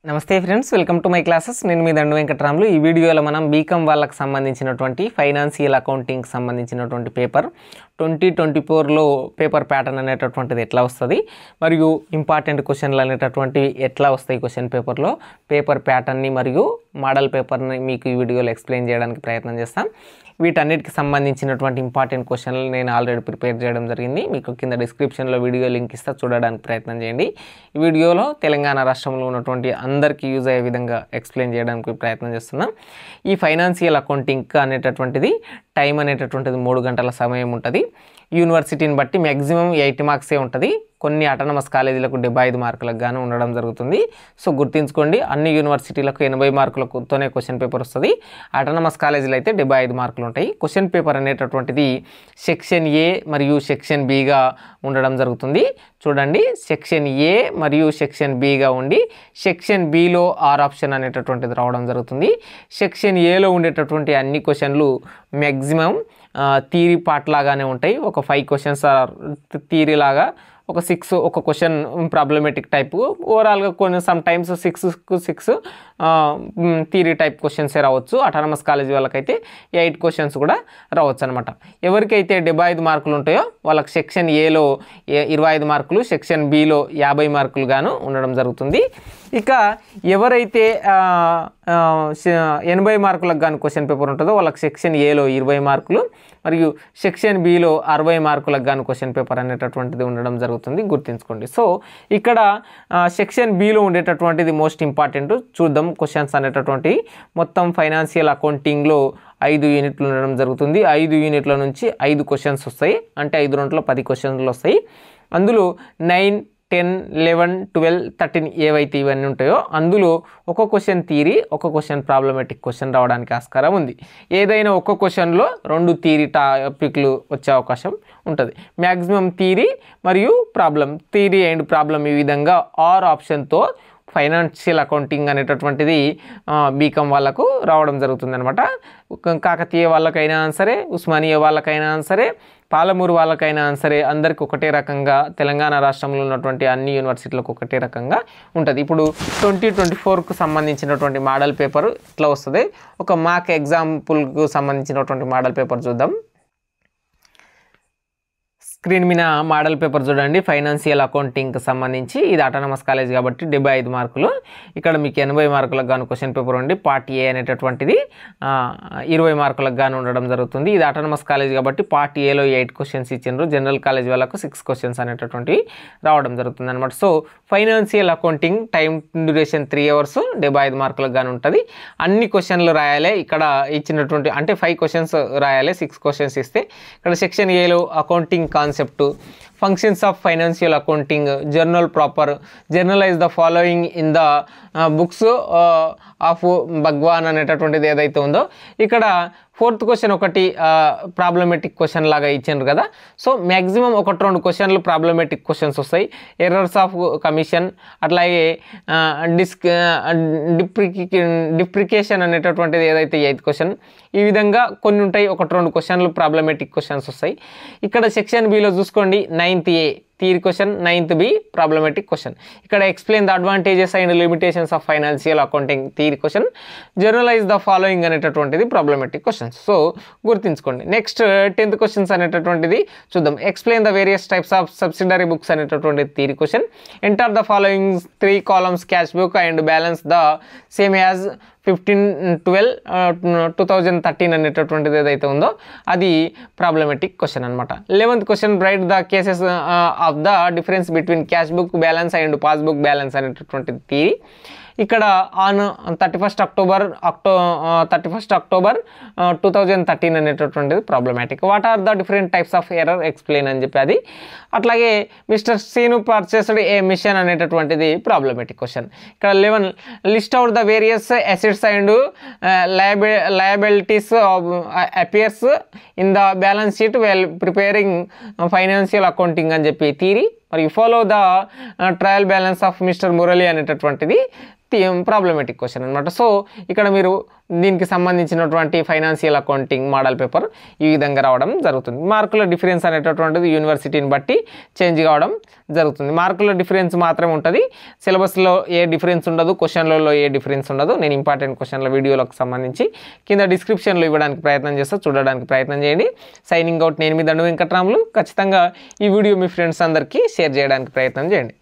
నమస్తే friends, welcome to my classes. నేను మీ దండు వెంకటరాములు. ఈ వీడియోలో మనం బీకామ్ వాళ్ళకి సంబంధించినటువంటి ఫైనాన్షియల్ అకౌంటింగ్కి సంబంధించినటువంటి పేపర్ 2024లో పేపర్ ప్యాటర్న్ అనేటటువంటిది ఎట్లా వస్తుంది, మరియు ఇంపార్టెంట్ క్వశ్చన్లు అనేటటువంటివి ఎట్లా వస్తాయి క్వశ్చన్ పేపర్లో, పేపర్ ప్యాటర్న్ని మరియు మోడల్ పేపర్ని మీకు ఈ వీడియోలో ఎక్స్ప్లెయిన్ చేయడానికి ప్రయత్నం చేస్తాం. వీటన్నిటికి సంబంధించినటువంటి ఇంపార్టెంట్ క్వశ్చన్లు నేను ఆల్రెడీ ప్రిపేర్ చేయడం జరిగింది. మీకు కింద డిస్క్రిప్షన్లో వీడియో లింక్ ఇస్తా, చూడడానికి ప్రయత్నం చేయండి. ఈ వీడియోలో తెలంగాణ రాష్ట్రంలో ఉన్నటువంటి అందరికీ యూజ్ అయ్యే విధంగా ఎక్స్ప్లెయిన్ చేయడానికి ప్రయత్నం చేస్తున్నాం. ఈ ఫైనాన్షియల్ అకౌంటింగ్ అనేటటువంటిది టైం అనేటటువంటిది 3 గంటల సమయం ఉంటుంది. యూనివర్సిటీని బట్టి మ్యాక్సిమం 80 మార్క్సే ఉంటుంది. కొన్ని అటానమస్ కాలేజీలకు 75 మార్కులకు గాను ఉండడం జరుగుతుంది. సో గుర్తుంచుకోండి, అన్ని యూనివర్సిటీలకు 80 మార్కులతోనే క్వశ్చన్ పేపర్ వస్తుంది. అటానమస్ కాలేజీలు అయితే 75 మార్కులు ఉంటాయి. క్వశ్చన్ పేపర్ అనేటటువంటిది సెక్షన్ ఏ మరియు సెక్షన్ బిగా ఉండడం జరుగుతుంది. చూడండి, సెక్షన్ ఏ మరియు సెక్షన్ బిగా ఉండి సెక్షన్ బిలో ఆర్ ఆప్షన్ అనేటటువంటిది రావడం జరుగుతుంది. సెక్షన్ ఏలో ఉండేటటువంటి అన్ని క్వశ్చన్లు మ్యాక్సిమం థియరీ పార్ట్ లాగానే ఉంటాయి. ఒక 5 క్వశ్చన్స్ థియరీ లాగా, ఒక 6 ఒక క్వశ్చన్ ప్రాబ్లమేటిక్ టైపు. ఓవరాల్గా కొన్ని సమ్ టైమ్స్ 6 థియరీ టైప్ క్వశ్చన్సే రావచ్చు. అటానమస్ కాలేజ్ వాళ్ళకైతే 8 క్వశ్చన్స్ కూడా రావచ్చు అనమాట. ఎవరికైతే 75 మార్కులు ఉంటాయో వాళ్ళకి సెక్షన్ ఏలో 25 మార్కులు, సెక్షన్ బిలో 50 మార్కులు గాను ఉండడం జరుగుతుంది. ఇక ఎవరైతే 80 మార్కులకు గాను క్వశ్చన్ పేపర్ ఉంటుందో వాళ్ళకి సెక్షన్ ఏలో 20 మార్కులు మరియు సెక్షన్ బిలో 60 మార్కులకు గాను క్వశ్చన్ పేపర్ అనేటటువంటిది ఉండడం జరుగుతుంది. గుర్తుంచుకోండి. సో ఇక్కడ సెక్షన్ బిలో ఉండేటటువంటిది మోస్ట్ ఇంపార్టెంట్. చూద్దాం క్వశ్చన్స్ అనేటటువంటి. మొత్తం ఫైనాన్షియల్ అకౌంటింగ్లో 5 యూనిట్లు ఉండడం జరుగుతుంది. 5 యూనిట్ల నుంచి 5 క్వశ్చన్స్ వస్తాయి. అంటే 5 రౌండ్లో 10 క్వశ్చన్లు వస్తాయి. అందులో 9, 10, 11, 12, 13 ఏవైతే ఇవన్నీ ఉంటాయో అందులో ఒక క్వశ్చన్ థియరీ, ఒక క్వశ్చన్ ప్రాబ్లమేటిక్ క్వశ్చన్ రావడానికి ఆస్కారం ఉంది. ఏదైనా ఒక క్వశ్చన్లో 2 థియరీ టాపిక్లు వచ్చే అవకాశం ఉంటుంది. మ్యాక్సిమం థియరీ మరియు ప్రాబ్లం, థియరీ అండ్ ప్రాబ్లం ఈ విధంగా ఆర్ ఆప్షన్తో ఫైనాన్షియల్ అకౌంటింగ్ అనేటటువంటిది బీకామ్ వాళ్ళకు రావడం జరుగుతుంది అనమాట. కాకతీయ వాళ్ళకైనా సరే, ఉస్మానియా వాళ్ళకైనా సరే, పాలమూరు వాళ్ళకైనా సరే, అందరికి ఒకటే రకంగా తెలంగాణ రాష్ట్రంలో ఉన్నటువంటి అన్ని యూనివర్సిటీలకు ఒకటే రకంగా ఉంటుంది. ఇప్పుడు 2024కు సంబంధించినటువంటి మోడల్ పేపర్ ఇట్లా వస్తుంది. ఒక మాక్ ఎగ్జాంపుల్కు సంబంధించినటువంటి మోడల్ పేపర్ చూద్దాం. స్క్రీన్ మీద మోడల్ పేపర్ చూడండి. ఫైనాన్షియల్ అకౌంటింగ్కి సంబంధించి ఇది అటానమస్ కాలేజ్ కాబట్టి 75 మార్కులు. ఇక్కడ మీకు 80 మార్కులకు గాను క్వశ్చన్ పేపర్ ఉండి పార్ట్ ఏ అనేటటువంటిది 20 మార్కులకు గాను ఉండడం జరుగుతుంది. ఇది అటానమస్ కాలేజ్ కాబట్టి పార్ట్ ఏలో 8 క్వశ్చన్స్ ఇచ్చిండ్రు. జనరల్ కాలేజ్ వాళ్ళకు 6 క్వశ్చన్స్ అనేటటువంటివి రావడం జరుగుతుంది అనమాట. So financial accounting time duration 3 hours, 75 మార్కులకు గాను ఉంటుంది. అన్ని క్వశ్చన్లు రాయాలి. ఇక్కడ ఇచ్చినటువంటి అంటే 5 క్వశ్చన్స్ రాయాలి, 6 క్వశ్చన్స్ ఇస్తే. ఇక్కడ సెక్షన్ ఏలో accounting concept, functions of financial accounting, journal proper, journalize the following in the books of భగవాన్ అనేటటువంటిది ఏదైతే ఉందో ఇక్కడ 4th క్వశ్చన్ ఒకటి ప్రాబ్లమేటిక్ క్వశ్చన్ లాగా ఇచ్చిండ్రు కదా. సో మ్యాక్సిమం 1-2 క్వశ్చన్లు ప్రాబ్లమేటిక్ క్వశ్చన్స్ వస్తాయి. ఎర్రర్స్ ఆఫ్ కమిషన్, అట్లాగే డిప్రికేషన్ అనేటటువంటిది ఏదైతే 8th క్వశ్చన్, ఈ విధంగా కొన్ని ఉంటాయి. 1-2 క్వశ్చన్లు ప్రాబ్లమేటిక్ క్వశ్చన్స్ వస్తాయి. ఇక్కడ సెక్షన్ బిలో చూసుకోండి, 9th A theory question, 9th B problematic question. ఇక్కడ explain the advantages and limitations of financial accounting theory question, journalize the following అనేటటువంటిది ప్రాబ్లమేటిక్ క్వశ్చన్స్. సో గుర్తుంచుకోండి. నెక్స్ట్ 10th క్వశ్చన్స్ అనేటటువంటిది చూద్దాం. Explain the various types of subsidiary books అనేటటువంటి theory question. Enter the following 3 columns cash book and balance the same as 15/12/2013 అనేటటువంటిది ఏదైతే ఉందో అది problematic question అనమాట. 11th question, right the cases of the difference between cash book balance and passbook balance అనేటటువంటి theory. ఇక్కడ ఆన్ 31st October 2013 అనేటటువంటిది problematic. What are the different types of error explain అని చెప్పి అది. అట్లాగే mister Seenu purchased a machine అనేటటువంటిది problematic question. ఇక్కడ 11 list out the various assets and liabilities appears in the balance sheet well preparing financial accounting అని చెప్పి theory. మరియు follow the trial balance of mister Murali అనేటటువంటిది ప్రాబ్లమేటిక్ క్వశ్చన్ అనమాట. So ఇక్కడ మీరు దీనికి సంబంధించినటువంటి ఫైనాన్షియల్ అకౌంటింగ్ మోడల్ పేపర్ ఈ విధంగా రావడం జరుగుతుంది. మార్కుల డిఫరెన్స్ అనేటటువంటిది యూనివర్సిటీని బట్టి చేంజ్ కావడం జరుగుతుంది. మార్కుల డిఫరెన్స్ మాత్రమే ఉంటుంది, సిలబస్లో ఏ డిఫరెన్స్ ఉండదు, క్వశ్చన్లలో ఏ డిఫరెన్స్ ఉండదు. నేను ఇంపార్టెంట్ క్వశ్చన్ల వీడియోలకు సంబంధించి కింద డిస్క్రిప్షన్లో ఇవ్వడానికి ప్రయత్నం చేస్తా, చూడడానికి ప్రయత్నం చేయండి. సైనింగ్ అవుట్, నేను మీ దండు వెంకట్రాములు. ఖచ్చితంగా ఈ వీడియో మీ ఫ్రెండ్స్ అందరికీ షేర్ చేయడానికి ప్రయత్నం చేయండి.